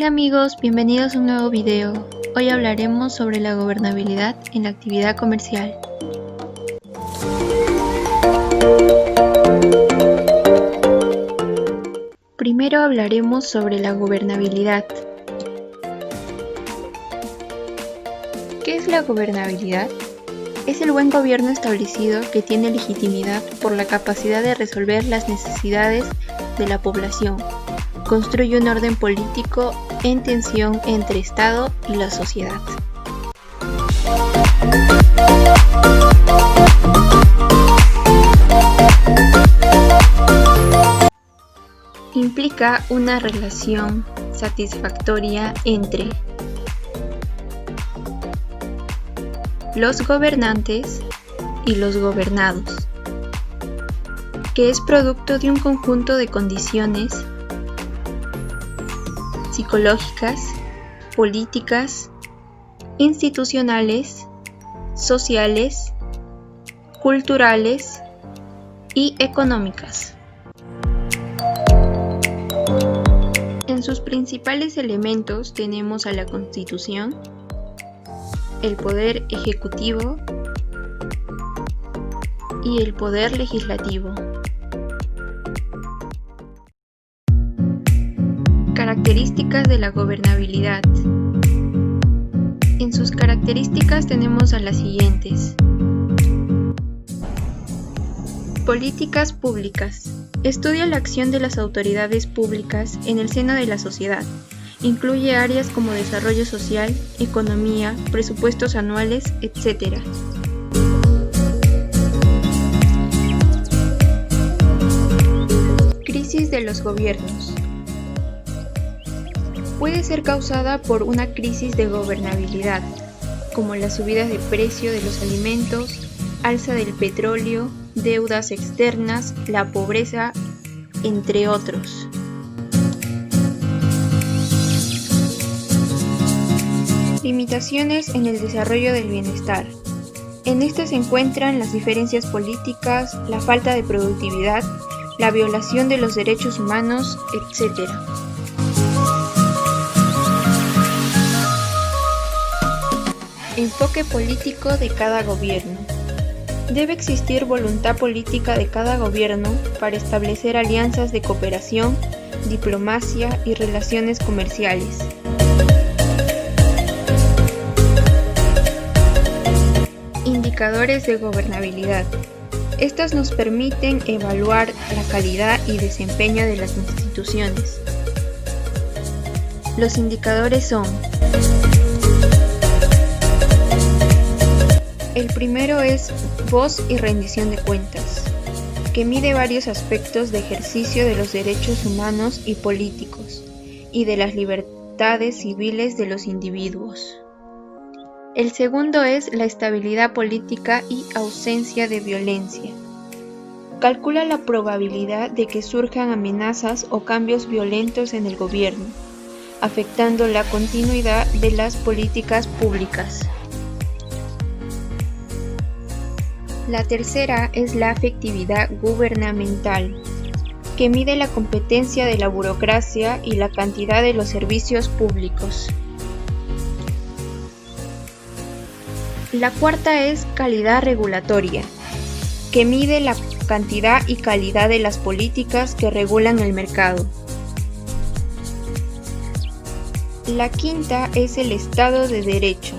Hola amigos, bienvenidos a un nuevo video. Hoy hablaremos sobre la gobernabilidad en la actividad comercial. Primero hablaremos sobre la gobernabilidad. ¿Qué es la gobernabilidad? Es el buen gobierno establecido que tiene legitimidad por la capacidad de resolver las necesidades de la población. Construye un orden político en tensión entre Estado y la sociedad. Implica una relación satisfactoria entre los gobernantes y los gobernados, que es producto de un conjunto de condiciones psicológicas, políticas, institucionales, sociales, culturales y económicas. En sus principales elementos tenemos a la Constitución, el Poder Ejecutivo y el Poder Legislativo. Características de la gobernabilidad. En sus características tenemos a las siguientes. Políticas públicas. Estudia la acción de las autoridades públicas en el seno de la sociedad. Incluye áreas como desarrollo social, economía, presupuestos anuales, etc. Crisis de los gobiernos. Puede ser causada por una crisis de gobernabilidad, como las subidas de precio de los alimentos, alza del petróleo, deudas externas, la pobreza, entre otros. Limitaciones en el desarrollo del bienestar. En este se encuentran las diferencias políticas, la falta de productividad, la violación de los derechos humanos, etc. Enfoque político de cada gobierno. Debe existir voluntad política de cada gobierno para establecer alianzas de cooperación, diplomacia y relaciones comerciales. Indicadores de gobernabilidad. Estos nos permiten evaluar la calidad y desempeño de las instituciones. Los indicadores son: el primero es voz y rendición de cuentas, que mide varios aspectos de ejercicio de los derechos humanos y políticos y de las libertades civiles de los individuos. El segundo es la estabilidad política y ausencia de violencia. Calcula la probabilidad de que surjan amenazas o cambios violentos en el gobierno, afectando la continuidad de las políticas públicas. La tercera es la efectividad gubernamental, que mide la competencia de la burocracia y la cantidad de los servicios públicos. La cuarta es calidad regulatoria, que mide la cantidad y calidad de las políticas que regulan el mercado. La quinta es el Estado de Derecho,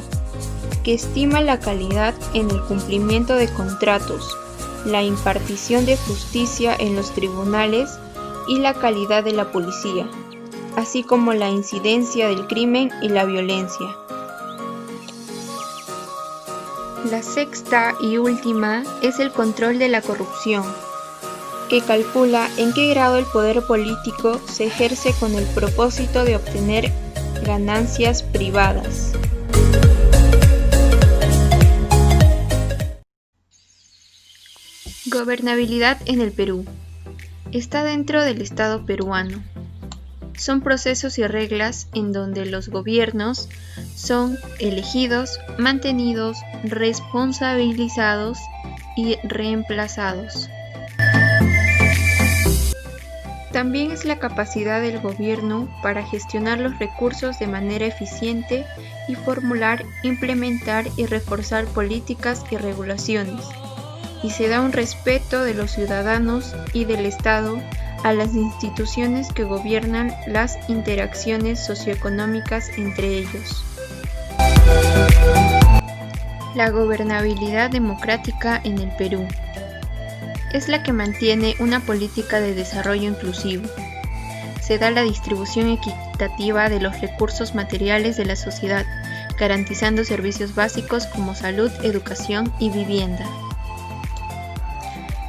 que estima la calidad en el cumplimiento de contratos, la impartición de justicia en los tribunales y la calidad de la policía, así como la incidencia del crimen y la violencia. La sexta y última es el control de la corrupción, que calcula en qué grado el poder político se ejerce con el propósito de obtener ganancias privadas. Gobernabilidad en el Perú. Está dentro del Estado peruano. Son procesos y reglas en donde los gobiernos son elegidos, mantenidos, responsabilizados y reemplazados. También es la capacidad del gobierno para gestionar los recursos de manera eficiente y formular, implementar y reforzar políticas y regulaciones. Y se da un respeto de los ciudadanos y del Estado a las instituciones que gobiernan las interacciones socioeconómicas entre ellos. La gobernabilidad democrática en el Perú es la que mantiene una política de desarrollo inclusivo. Se da la distribución equitativa de los recursos materiales de la sociedad, garantizando servicios básicos como salud, educación y vivienda.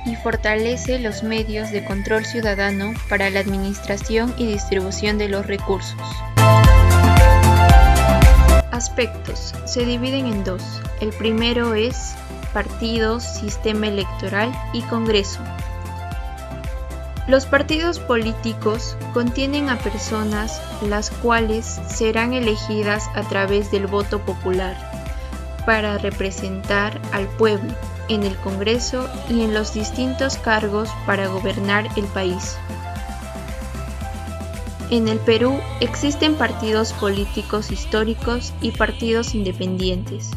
Y fortalece los medios de control ciudadano para la administración y distribución de los recursos. Aspectos. Se dividen en dos. El primero es partidos, sistema electoral y Congreso. Los partidos políticos contienen a personas las cuales serán elegidas a través del voto popular para representar al pueblo en el Congreso y en los distintos cargos para gobernar el país. En el Perú existen partidos políticos históricos y partidos independientes.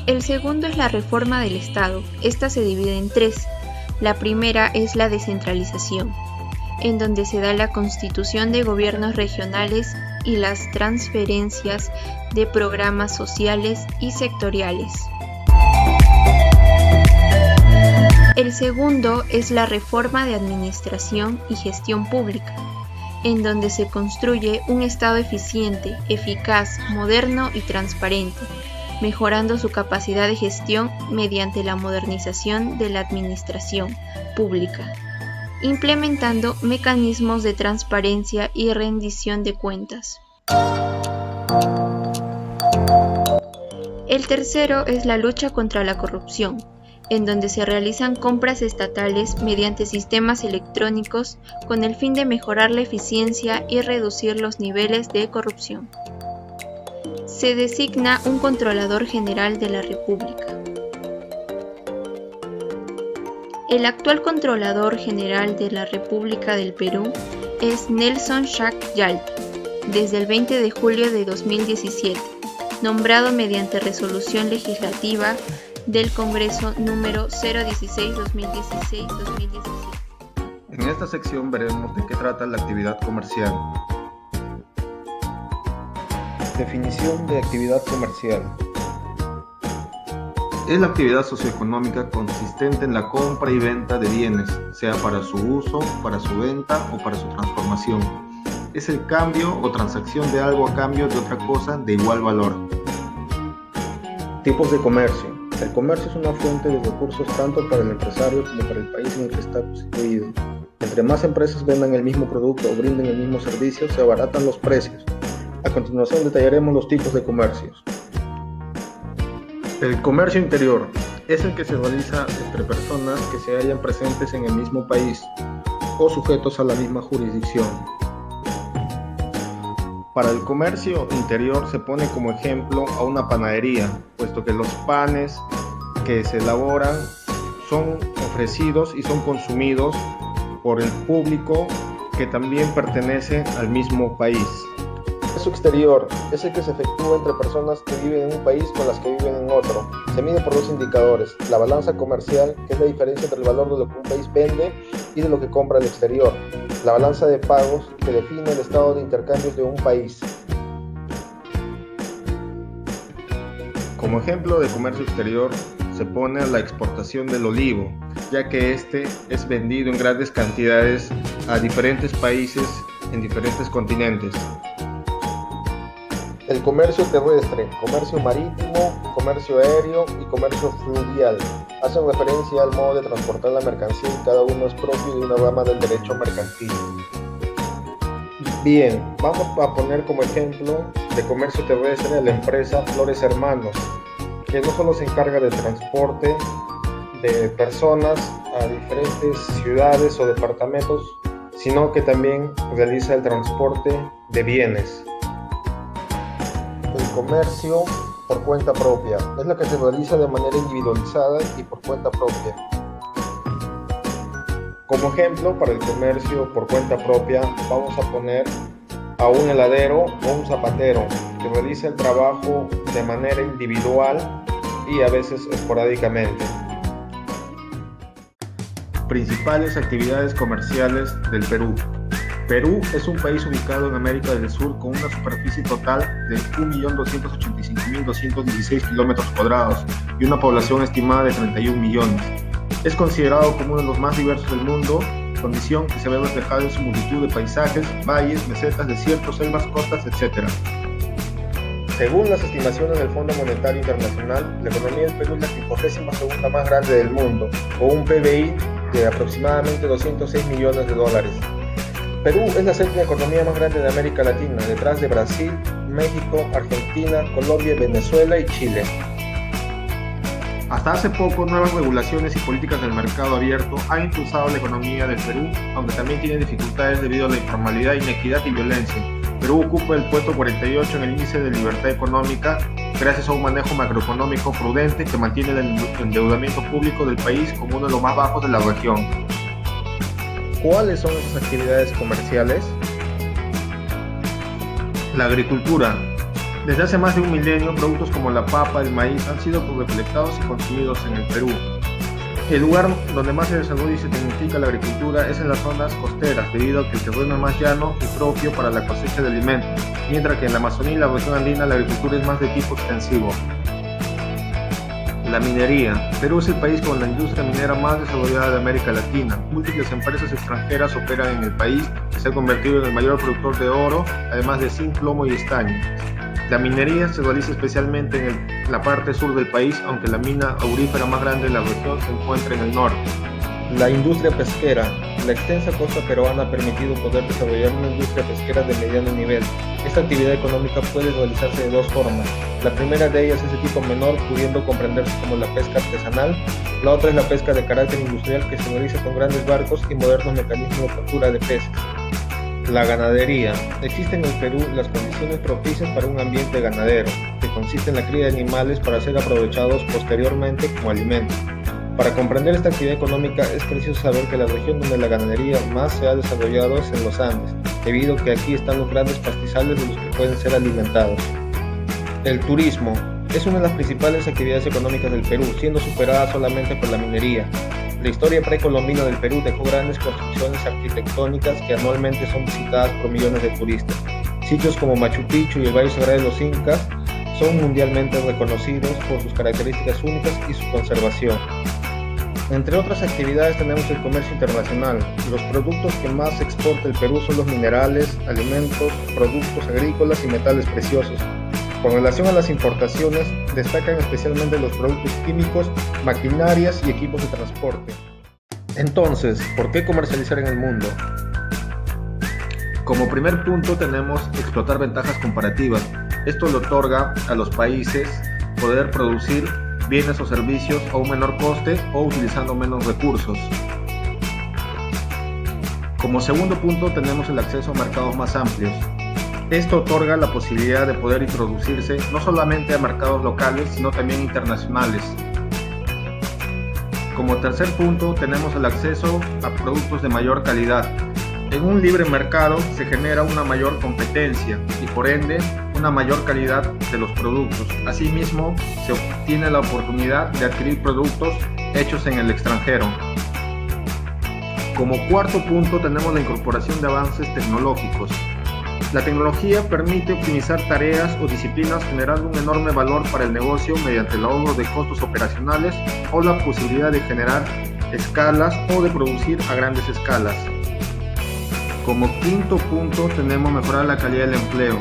El segundo es la reforma del Estado. Esta se divide en tres. La primera es la descentralización, en donde se da la constitución de gobiernos regionales y las transferencias de programas sociales y sectoriales. El segundo es la reforma de administración y gestión pública, en donde se construye un Estado eficiente, eficaz, moderno y transparente, mejorando su capacidad de gestión mediante la modernización de la administración pública, implementando mecanismos de transparencia y rendición de cuentas. El tercero es la lucha contra la corrupción, en donde se realizan compras estatales mediante sistemas electrónicos con el fin de mejorar la eficiencia y reducir los niveles de corrupción. Se designa un Controlador General de la República. El actual Controlador General de la República del Perú es Nelson Schack Yalta, desde el 20 de julio de 2017, nombrado mediante resolución legislativa del Congreso número 016-2016-2017. En esta sección veremos de qué trata la actividad comercial. Definición de actividad comercial. Es la actividad socioeconómica consistente en la compra y venta de bienes, sea para su uso, para su venta o para su transformación. Es el cambio o transacción de algo a cambio de otra cosa de igual valor. Tipos de comercio. El comercio es una fuente de recursos tanto para el empresario como para el país en el que está constituido. Entre más empresas vendan el mismo producto o brinden el mismo servicio, se abaratan los precios. A continuación detallaremos los tipos de comercios. El comercio interior es el que se realiza entre personas que se hallan presentes en el mismo país o sujetos a la misma jurisdicción. Para el comercio interior se pone como ejemplo a una panadería, puesto que los panes que se elaboran son ofrecidos y son consumidos por el público que también pertenece al mismo país. El comercio exterior es el que se efectúa entre personas que viven en un país con las que viven en otro. Se mide por dos indicadores: la balanza comercial, que es la diferencia entre el valor de lo que un país vende y de lo que compra al exterior; la balanza de pagos, que define el estado de intercambios de un país. Como ejemplo de comercio exterior se pone la exportación del olivo, ya que este es vendido en grandes cantidades a diferentes países en diferentes continentes. El comercio terrestre, comercio marítimo, comercio aéreo y comercio fluvial hacen referencia al modo de transportar la mercancía y cada uno es propio de una rama del derecho mercantil. Bien, vamos a poner como ejemplo de comercio terrestre a la empresa Flores Hermanos, que no solo se encarga del transporte de personas a diferentes ciudades o departamentos, sino que también realiza el transporte de bienes. El comercio por cuenta propia es la que se realiza de manera individualizada y por cuenta propia. Como ejemplo, para el comercio por cuenta propia, vamos a poner a un heladero o un zapatero que realiza el trabajo de manera individual y a veces esporádicamente. Principales actividades comerciales del Perú. Perú es un país ubicado en América del Sur con una superficie total de 1.285.216 km² y una población estimada de 31 millones. Es considerado como uno de los más diversos del mundo, condición que se ve reflejada en su multitud de paisajes, valles, mesetas, desiertos, selvas, costas, etc. Según las estimaciones del Fondo Monetario Internacional, la economía del Perú es la 52ª más grande del mundo, con un PBI de aproximadamente 206 millones de dólares. Perú es la séptima economía más grande de América Latina, detrás de Brasil, México, Argentina, Colombia, Venezuela y Chile. Hasta hace poco, nuevas regulaciones y políticas del mercado abierto han impulsado la economía del Perú, aunque también tiene dificultades debido a la informalidad, inequidad y violencia. Perú ocupa el puesto 48 en el índice de libertad económica, gracias a un manejo macroeconómico prudente que mantiene el endeudamiento público del país como uno de los más bajos de la región. ¿Cuáles son esas actividades comerciales? La agricultura. Desde hace más de un milenio, productos como la papa, el maíz han sido recolectados y consumidos en el Perú. El lugar donde más se desarrolla y se tecnifica la agricultura es en las zonas costeras, debido a que el terreno es más llano y propio para la cosecha de alimentos, mientras que en la Amazonía y la región andina la agricultura es más de tipo extensivo. La minería. Perú es el país con la industria minera más desarrollada de América Latina. Múltiples empresas extranjeras operan en el país y se ha convertido en el mayor productor de oro, además de zinc, plomo y estaño. La minería se realiza especialmente en la parte sur del país, aunque la mina aurífera más grande de la región se encuentra en el norte. La industria pesquera. La extensa costa peruana ha permitido poder desarrollar una industria pesquera de mediano nivel. Esta actividad económica puede realizarse de dos formas. La primera de ellas es de tipo menor, pudiendo comprenderse como la pesca artesanal. La otra es la pesca de carácter industrial, que se realiza con grandes barcos y modernos mecanismos de captura de peces. La ganadería. Existen en el Perú las condiciones propicias para un ambiente ganadero, que consiste en la cría de animales para ser aprovechados posteriormente como alimento. Para comprender esta actividad económica es preciso saber que la región donde la ganadería más se ha desarrollado es en los Andes, debido a que aquí están los grandes pastizales de los que pueden ser alimentados. El turismo es una de las principales actividades económicas del Perú, siendo superada solamente por la minería. La historia precolombina del Perú dejó grandes construcciones arquitectónicas que anualmente son visitadas por millones de turistas. Sitios como Machu Picchu y el Valle Sagrado de los Incas son mundialmente reconocidos por sus características únicas y su conservación. Entre otras actividades tenemos el comercio internacional. Los productos que más exporta el Perú son los minerales, alimentos, productos agrícolas y metales preciosos. Con relación a las importaciones, destacan especialmente los productos químicos, maquinarias y equipos de transporte. Entonces, ¿por qué comercializar en el mundo? Como primer punto tenemos explotar ventajas comparativas. Esto le otorga a los países poder producir bienes o servicios a un menor coste o utilizando menos recursos. Como segundo punto tenemos el acceso a mercados más amplios. Esto otorga la posibilidad de poder introducirse no solamente a mercados locales, sino también internacionales. Como tercer punto tenemos el acceso a productos de mayor calidad. En un libre mercado se genera una mayor competencia y por ende una mayor calidad de los productos. Asimismo, se obtiene la oportunidad de adquirir productos hechos en el extranjero. Como cuarto punto tenemos la incorporación de avances tecnológicos. La tecnología permite optimizar tareas o disciplinas generando un enorme valor para el negocio mediante el ahorro de costos operacionales o la posibilidad de generar escalas o de producir a grandes escalas. Como quinto punto tenemos mejorar la calidad del empleo,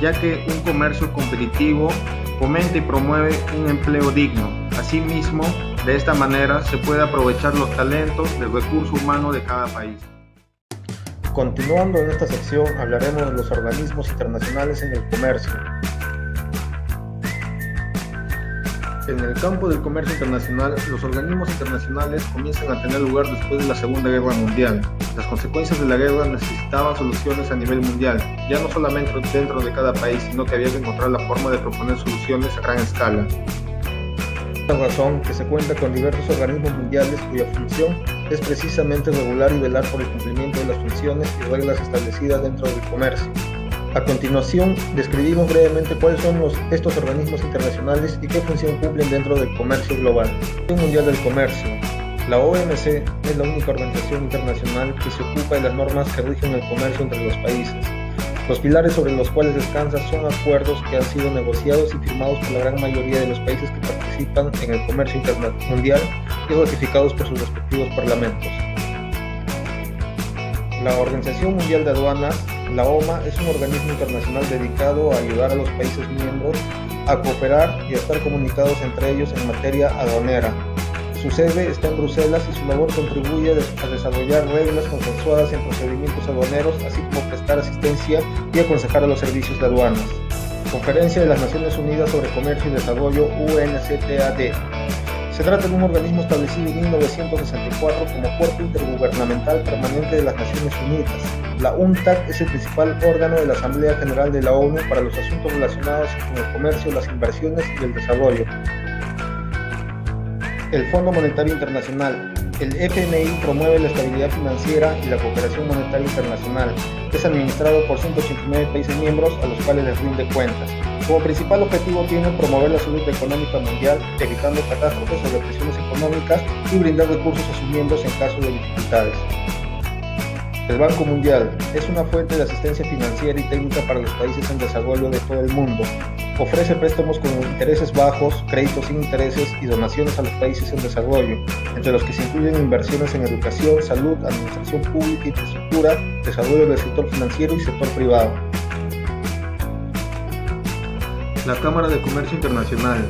ya que un comercio competitivo fomenta y promueve un empleo digno. Asimismo, de esta manera se puede aprovechar los talentos del recurso humano de cada país. Continuando en esta sección, hablaremos de los organismos internacionales en el comercio. En el campo del comercio internacional, los organismos internacionales comienzan a tener lugar después de la Segunda Guerra Mundial. Las consecuencias de la guerra necesitaban soluciones a nivel mundial, ya no solamente dentro de cada país, sino que había que encontrar la forma de proponer soluciones a gran escala. Por esta razón que se cuenta con diversos organismos mundiales cuya función es precisamente regular y velar por el cumplimiento de las funciones y reglas establecidas dentro del comercio. A continuación, describimos brevemente cuáles son estos organismos internacionales y qué función cumplen dentro del comercio global. La Organización Mundial del Comercio. La OMC es la única organización internacional que se ocupa de las normas que rigen el comercio entre los países. Los pilares sobre los cuales descansa son acuerdos que han sido negociados y firmados por la gran mayoría de los países que participan en el comercio mundial y ratificados por sus respectivos parlamentos. La Organización Mundial de Aduanas, la OMA, es un organismo internacional dedicado a ayudar a los países miembros a cooperar y a estar comunicados entre ellos en materia aduanera. Su sede está en Bruselas y su labor contribuye a desarrollar reglas consensuadas en procedimientos aduaneros, así como prestar asistencia y aconsejar a los servicios de aduanas. Conferencia de las Naciones Unidas sobre Comercio y Desarrollo, UNCTAD. Se trata de un organismo establecido en 1964 como Cuerpo Intergubernamental Permanente de las Naciones Unidas. La UNCTAD es el principal órgano de la Asamblea General de la ONU para los asuntos relacionados con el comercio, las inversiones y el desarrollo. El Fondo Monetario Internacional. El FMI promueve la estabilidad financiera y la cooperación monetaria internacional. Es administrado por 189 países miembros a los cuales les rinde cuentas. Como principal objetivo tiene promover la salud económica mundial, evitando catástrofes o depresiones económicas y brindar recursos a sus miembros en caso de dificultades. El Banco Mundial es una fuente de asistencia financiera y técnica para los países en desarrollo de todo el mundo. Ofrece préstamos con intereses bajos, créditos sin intereses y donaciones a los países en desarrollo, entre los que se incluyen inversiones en educación, salud, administración pública, infraestructura, desarrollo del sector financiero y sector privado. La Cámara de Comercio Internacional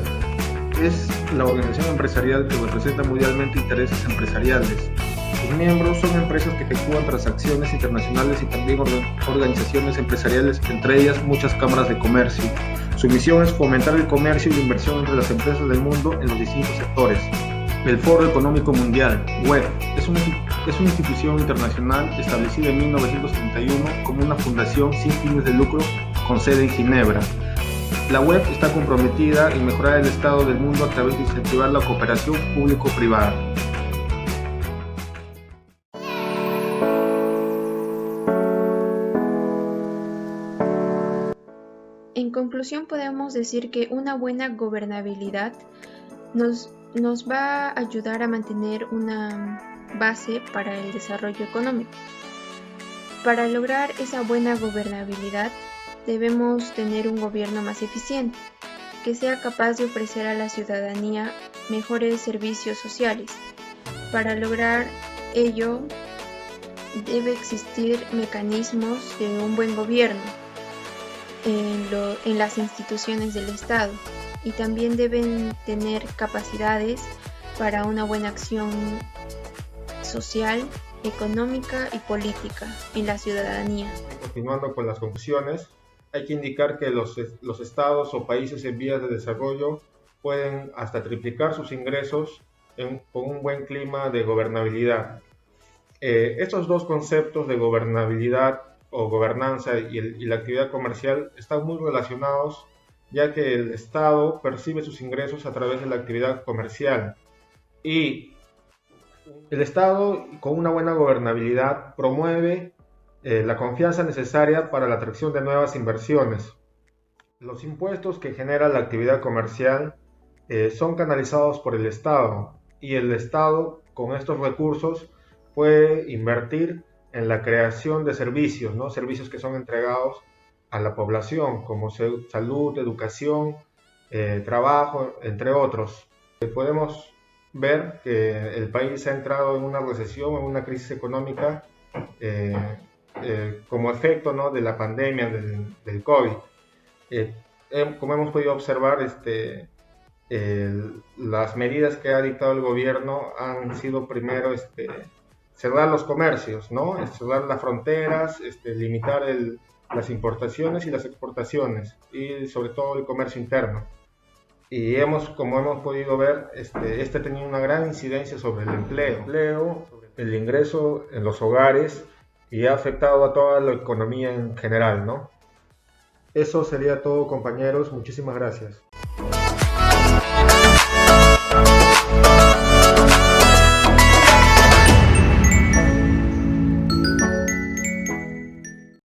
es la organización empresarial que representa mundialmente intereses empresariales. Sus miembros son empresas que efectúan transacciones internacionales y también organizaciones empresariales, entre ellas muchas cámaras de comercio. Su misión es fomentar el comercio y la inversión entre las empresas del mundo en los distintos sectores. El Foro Económico Mundial, WEF, es una institución internacional establecida en 1931 como una fundación sin fines de lucro con sede en Ginebra. La WEF está comprometida en mejorar el estado del mundo a través de incentivar la cooperación público-privada. En conclusión, podemos decir que una buena gobernabilidad nos va a ayudar a mantener una base para el desarrollo económico. Para lograr esa buena gobernabilidad, debemos tener un gobierno más eficiente, que sea capaz de ofrecer a la ciudadanía mejores servicios sociales. Para lograr ello, debe existir mecanismos de un buen gobierno en las instituciones del Estado, y también deben tener capacidades para una buena acción social, económica y política en la ciudadanía. Continuando con las conclusiones, hay que indicar que los estados o países en vías de desarrollo pueden hasta triplicar sus ingresos con un buen clima de gobernabilidad. Estos dos conceptos de gobernabilidad o gobernanza y la actividad comercial están muy relacionados, ya que el Estado percibe sus ingresos a través de la actividad comercial y el Estado, con una buena gobernabilidad, promueve la confianza necesaria para la atracción de nuevas inversiones. Los impuestos que genera la actividad comercial son canalizados por el Estado, y el Estado con estos recursos puede invertir en la creación de servicios, ¿no? Servicios que son entregados a la población, como salud, educación, trabajo, entre otros. Podemos ver que el país ha entrado en una recesión, en una crisis económica como efecto, ¿no?, de la pandemia del COVID. Como hemos podido observar, las medidas que ha dictado el gobierno han sido primero cerrar los comercios, ¿no? Cerrar las fronteras, limitar las importaciones y las exportaciones, y sobre todo el comercio interno. Y como hemos podido ver, ha tenido una gran incidencia sobre el empleo, el ingreso en los hogares, y ha afectado a toda la economía en general, ¿no? Eso sería todo, compañeros. Muchísimas gracias.